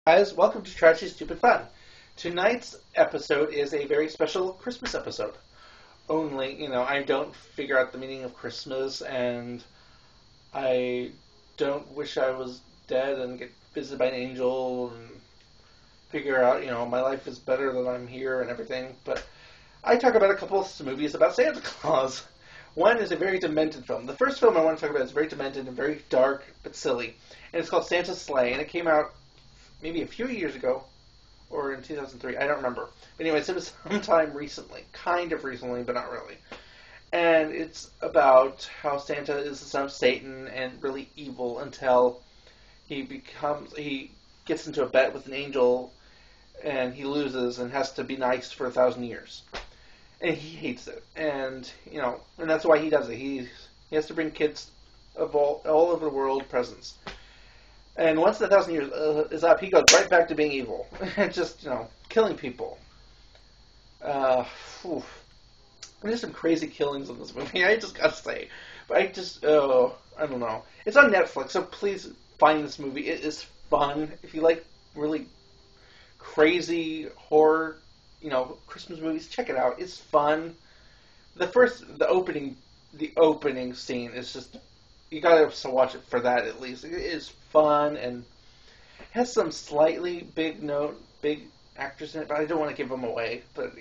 Guys, welcome to Trashy Stupid Fun. Tonight's episode is a very special Christmas episode. Only, I don't figure out the meaning of Christmas, and I don't wish I was dead and get visited by an angel and figure out, my life is better than I'm here and everything. But I talk about a couple of movies about Santa Claus. One is a very demented film. The first film I want to talk about is very demented and very dark but silly, and it's called Santa's Sleigh, and it came out maybe a few years ago, or in 2003, I don't remember. But anyways, it was sometime recently, kind of recently, but not really. And it's about how Santa is the son of Satan and really evil until he gets into a bet with an angel, and he loses and has to be nice for 1,000 years. And he hates it, and and that's why he does it. He has to bring kids of all over the world presents. And once the 1,000 years is up, he goes right back to being evil. And just, killing people. There's some crazy killings in this movie, I just gotta say. But I don't know. It's on Netflix, so please find this movie. It is fun. If you like really crazy horror, Christmas movies, check it out. It's fun. The opening scene is just, you gotta watch it for that at least. It is fun and has some slightly big actors in it, but I don't want to give them away. But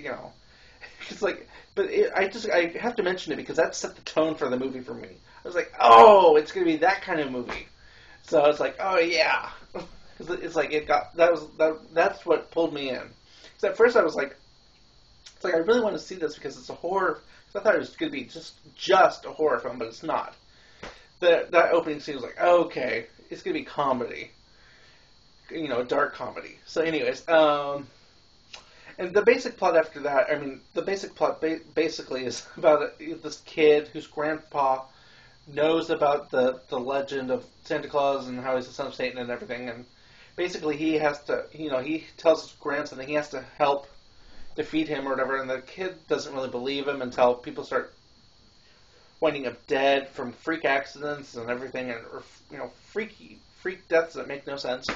it's like, I have to mention it because that set the tone for the movie for me. I was like, oh, it's gonna be that kind of movie. So it's like, oh yeah, it's like that's what pulled me in. Because at first I was like, it's like I really want to see this because it's a horror. So I thought it was gonna be just a horror film, but it's not. That opening scene was like, okay, it's going to be comedy. Dark comedy. So anyways, and the basic plot after that, the basic plot basically is about this kid whose grandpa knows about the legend of Santa Claus and how he's the son of Satan and everything, and basically he has to, he tells his grandson that he has to help defeat him or whatever, and the kid doesn't really believe him until people start winding up dead from freak accidents and everything, and freak deaths that make no sense.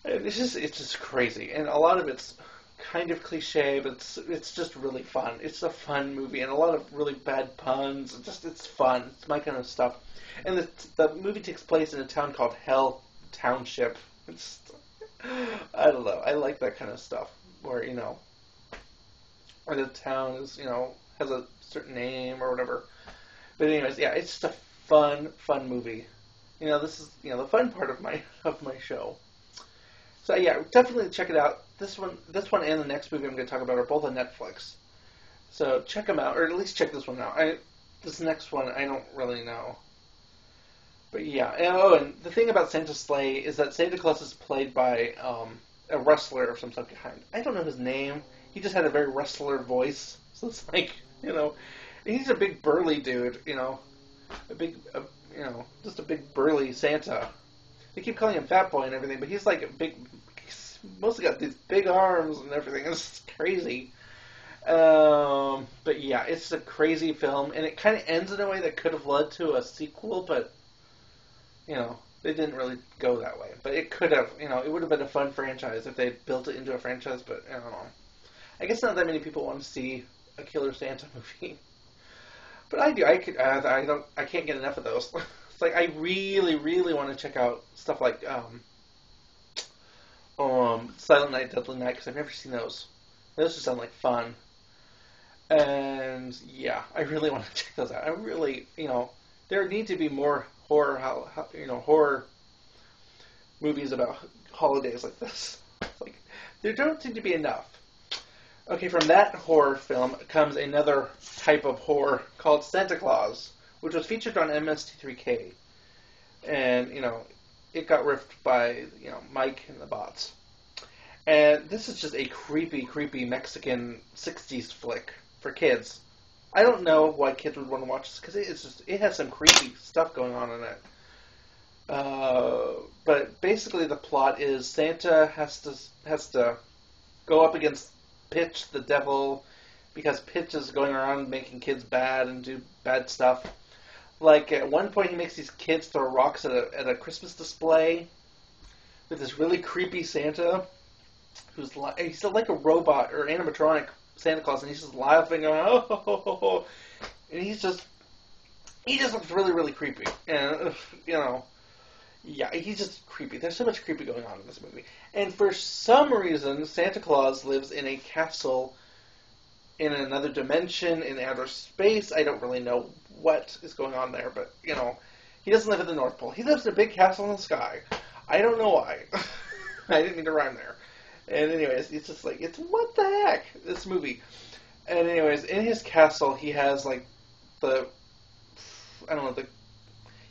And it's just crazy, and a lot of it's kind of cliche, but it's just really fun. It's a fun movie, and a lot of really bad puns. It's fun. It's my kind of stuff. And the movie takes place in a town called Hell Township. I don't know. I like that kind of stuff where where the town is has a certain name or whatever. But anyways, yeah, it's just a fun movie. This is the fun part of my show. So yeah, definitely check it out. This one and the next movie I'm going to talk about are both on Netflix. So check them out, or at least check this one out. This next one I don't really know. But yeah, and the thing about Santa's Sleigh is that Santa Claus is played by a wrestler of some kind. I don't know his name. He just had a very wrestler voice, so it's like, he's a big burly dude, just a big burly Santa. They keep calling him Fat Boy and everything, but he's like he's mostly got these big arms and everything. It's crazy. But yeah, it's a crazy film, and it kind of ends in a way that could have led to a sequel, but, they didn't really go that way. But it could have, it would have been a fun franchise if they built it into a franchise, but I don't know. I guess not that many people want to see a killer Santa movie. But I do. I can't get enough of those. It's like I really, really want to check out stuff like Silent Night, Deadly Night, because I've never seen those. Those just sound like fun. And yeah, I really want to check those out. I really, there need to be more horror, horror movies about holidays like this. It's like there don't seem to be enough. Okay, from that horror film comes another type of horror called Santa Claus, which was featured on MST3K. And, it got riffed by, Mike and the bots. And this is just a creepy Mexican 60s flick for kids. I don't know why kids would want to watch this, because it has some creepy stuff going on in it. But basically the plot is Santa has to go up against Pitch, the devil, because Pitch is going around making kids bad and do bad stuff. Like, at one point he makes these kids throw rocks at a Christmas display, with this really creepy Santa he's like a robot or animatronic Santa Claus, and he's just laughing, going, oh, ho, ho, ho, ho. And he just looks really, really creepy. And, yeah, he's just creepy. There's so much creepy going on in this movie. And for some reason, Santa Claus lives in a castle in another dimension, in outer space. I don't really know what is going on there, but, he doesn't live at the North Pole. He lives in a big castle in the sky. I don't know why. I didn't mean to rhyme there. And anyways, it's just like, it's what the heck, this movie. And anyways, in his castle, he has, like, he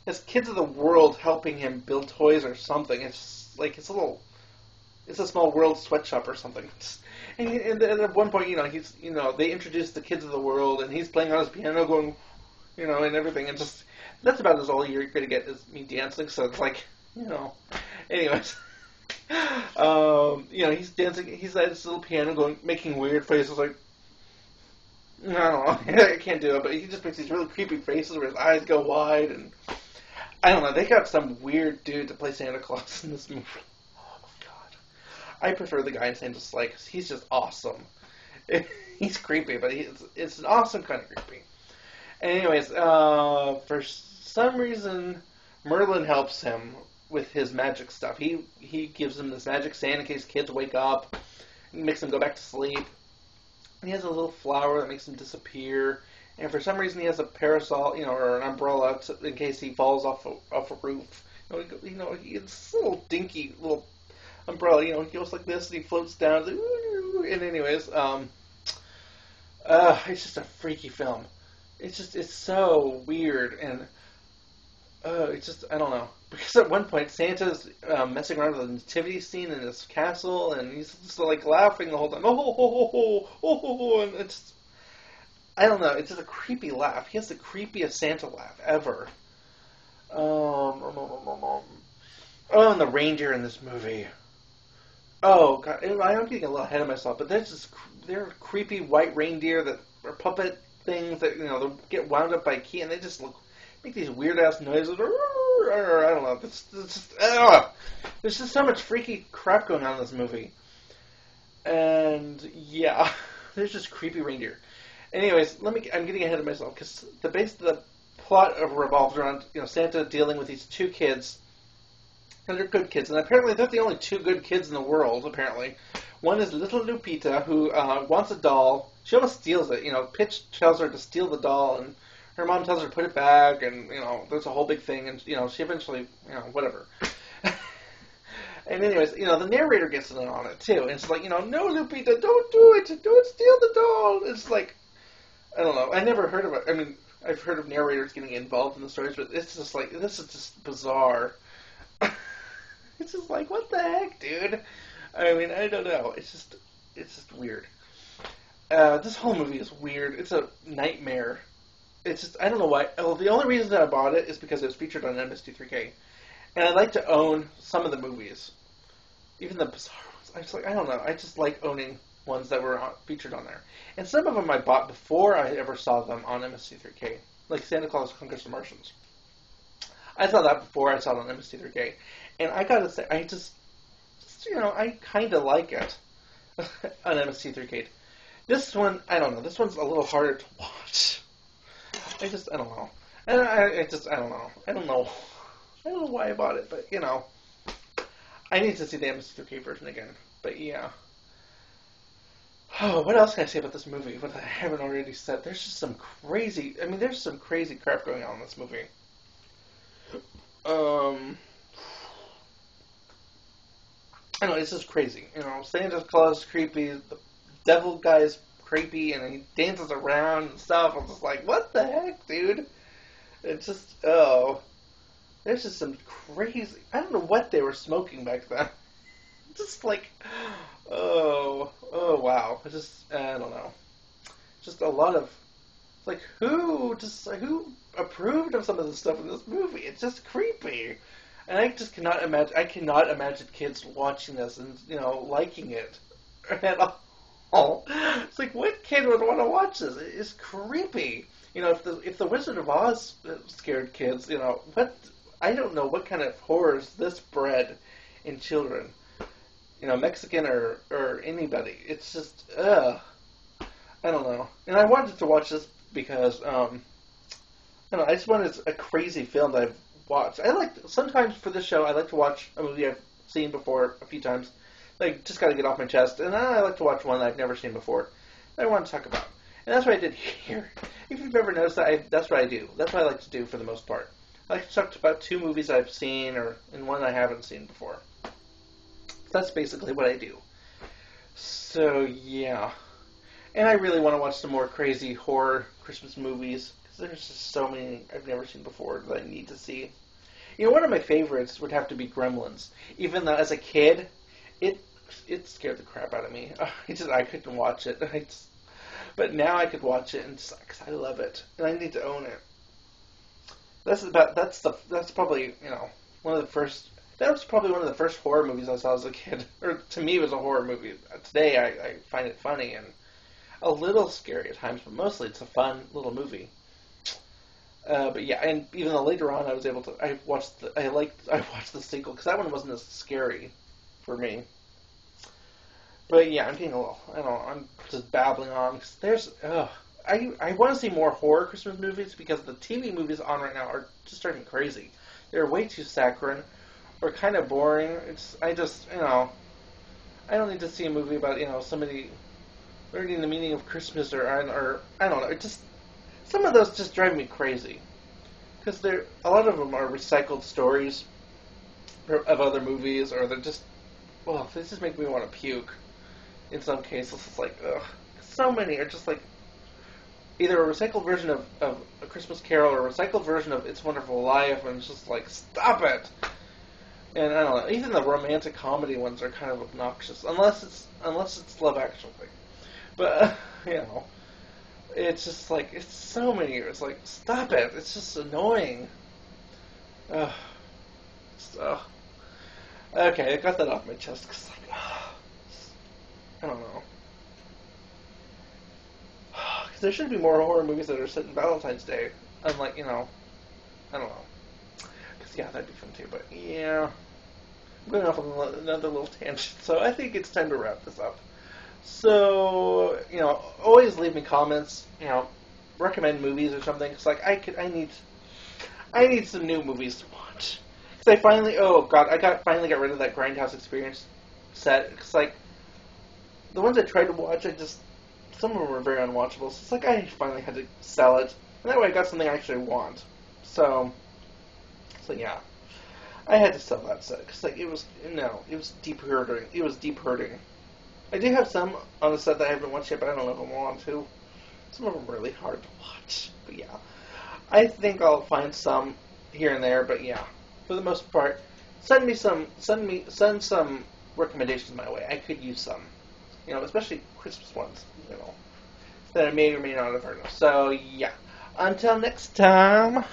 has kids of the world helping him build toys or something. It's like, it's a small world sweatshop or something. And at one point, they introduce the kids of the world, and he's playing on his piano going, and everything. And just, that's about as all you're going to get is me dancing, so it's like, anyways. He's dancing, he's at his little piano going, making weird faces like, I don't know, I can't do it, but he just makes these really creepy faces where his eyes go wide, and I don't know, they got some weird dude to play Santa Claus in this movie. Oh my god. I prefer the guy in Santa's Sleigh, because he's just awesome. He's creepy, but it's an awesome kind of creepy. Anyways, for some reason, Merlin helps him with his magic stuff. He gives him this magic sand in case kids wake up. He makes them go back to sleep. And he has a little flower that makes him disappear. And for some reason he has a parasol, or an umbrella in case he falls off a roof. It's a little dinky little umbrella. He goes like this and he floats down. And anyways, it's just a freaky film. It's so weird, and I don't know. Because at one point, Santa's messing around with the nativity scene in his castle, and he's just like laughing the whole time. Oh, ho, ho, ho, ho, ho, ho, and it's, I don't know, it's just a creepy laugh. He has the creepiest Santa laugh ever. And the reindeer in this movie. Oh, God, I'm getting a little ahead of myself, but there are creepy white reindeer that are puppet things that, they get wound up by a key, and they just make these weird-ass noises. I don't know. There's just so much freaky crap going on in this movie. And, yeah, there's just creepy reindeer. Anyways, I'm getting ahead of myself, because the base of the plot revolves around, Santa dealing with these two kids, and they're good kids, and apparently they're the only two good kids in the world, apparently. One is little Lupita, who wants a doll. She almost steals it. Pitch tells her to steal the doll, and her mom tells her to put it back, and, there's a whole big thing, and, she eventually, whatever. And anyways, the narrator gets in on it, too, and it's like, no, Lupita, don't do it, don't steal the doll. It's like, I don't know, I never heard of it. I mean, I've heard of narrators getting involved in the stories, but it's just like, this is just bizarre. It's just like, what the heck, dude? I mean, I don't know, it's just weird. This whole movie is weird. It's a nightmare. It's just, I don't know why. Well, the only reason that I bought it is because it was featured on MST3K. And I like to own some of the movies. Even the bizarre ones. I don't know. I just like owning ones that were featured on there. And some of them I bought before I ever saw them on MST3K. Like Santa Claus Conquers the Martians. I saw that before I saw it on MST3K. And I gotta say, I kinda like it on MST3K. This one, I don't know. This one's a little harder to watch. I don't know. And I don't know. I don't know why I bought it, but, I need to see the MST3K version again. But, yeah. Oh, what else can I say about this movie? What I haven't already said. There's just some crazy crap going on in this movie. I know, it's just crazy. Santa Claus is creepy, the devil guy is creepy, and he dances around and stuff. I'm just like, what the heck, dude? It's just, there's just some crazy, I don't know what they were smoking back then. Just like, oh wow. I don't know. Just a lot of, like, who approved of some of the stuff in this movie? It's just creepy. And I just cannot imagine kids watching this and, liking it at all. It's like, what kid would want to watch this? It's creepy. If the Wizard of Oz scared kids, I don't know what kind of horrors this bred in children. Mexican or anybody. It's just, I don't know. And I wanted to watch this because, I don't know, I just wanted a crazy film that I've watched. Sometimes for this show, I like to watch a movie I've seen before a few times. Like, just got to get off my chest. And I like to watch one that I've never seen before that I want to talk about. And that's what I did here. If you've ever noticed that, that's what I do. That's what I like to do for the most part. I like to talk about 2 movies I've seen and one I haven't seen before. That's basically what I do. So, yeah. And I really want to watch some more crazy horror Christmas movies, because there's just so many I've never seen before that I need to see. One of my favorites would have to be Gremlins. Even though, as a kid, it scared the crap out of me. I couldn't watch it. But now I could watch it, and because I love it, and I need to own it. That's probably one of the first. That was probably one of the first horror movies I saw as a kid. Or to me, it was a horror movie. Today, I find it funny and a little scary at times, but mostly it's a fun little movie. But yeah, and even though later on I watched the sequel because that one wasn't as scary for me. But yeah, I'm getting a little. I don't know. I'm just babbling on. I want to see more horror Christmas movies because the TV movies on right now are just driving me crazy. They're way too saccharine or kind of boring. I don't need to see a movie about somebody learning the meaning of Christmas or I don't know. It just some of those just drive me crazy because a lot of them are recycled stories of other movies, or they're just they just make me want to puke. In some cases, it's like ugh. So many are just like either a recycled version of A Christmas Carol or a recycled version of It's a Wonderful Life, and it's just like stop it. And I don't know. Even the romantic comedy ones are kind of obnoxious, unless it's Love Actually. But it's just like it's so many. It's like stop it. It's just annoying. Ugh. Okay, I got that off my chest because I don't know. Because there should be more horror movies that are set in Valentine's Day. Unlike I don't know. Because that'd be fun too. But yeah. I'm going off on another little tangent, so I think it's time to wrap this up. So, always leave me comments, recommend movies or something, because, I need some new movies to watch. Because I finally, finally got rid of that Grindhouse Experience set, because, the ones I tried to watch, some of them were very unwatchable, so I finally had to sell it, and that way I got something I actually want. So yeah. I had to sell that set because it was deep hurting. It was deep hurting. I do have some on the set that I haven't watched yet, but I don't know if I want to. Some of them are really hard to watch. But yeah, I think I'll find some here and there. But yeah, for the most part, send some recommendations my way. I could use some, especially Christmas ones, that I may or may not have heard of. So yeah, until next time.